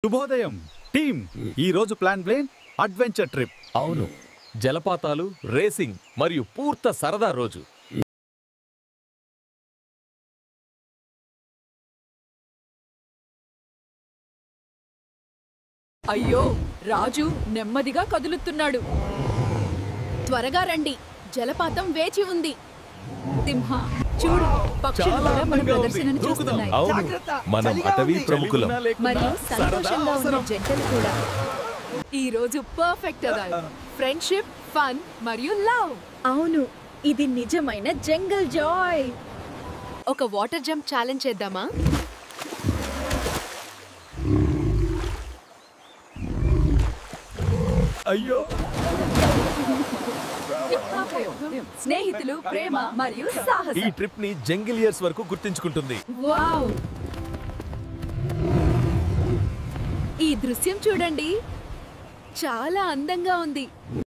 శుభోదయం టీమ్ ఈ రోజు ప్లాన్ అడ్వెంచర్ ట్రిప్. అవును, జలపాతాలు, రేసింగ్ మరియు పూర్త సరదా రోజు. అయ్యో, రాజు నెమ్మదిగా కదులుతున్నాడు. త్వరగా రండి, జలపాతం వేచి ఉంది. సింహ, చూడు, పక్షులు కూడా మన ప్రదర్శనను చూస్తున్నాయి. అవును, మనం అటవీ ప్రముఖులం. మరియు సంతోషంగా ఉన్న జంటలు కూడా. ఈ రోజు పర్ఫెక్ట్ ఫ్రెండ్షిప్, ఫన్ మరియు లవ్. అవును, ఇది నిజమైన జంగల్ జాయ్. ఒక వాటర్ జంప్ ఛాలెంజ్ చేద్దామా? అయ్యో, స్నేహితులు, ప్రేమ మరియు సాహసం. ఈ ట్రిప్ ని జంగిల్ ఇయర్స్ వరకు గుర్తించుకుంటుంది. వావ్! ఈ దృశ్యం చూడండి, చాలా అందంగా ఉంది.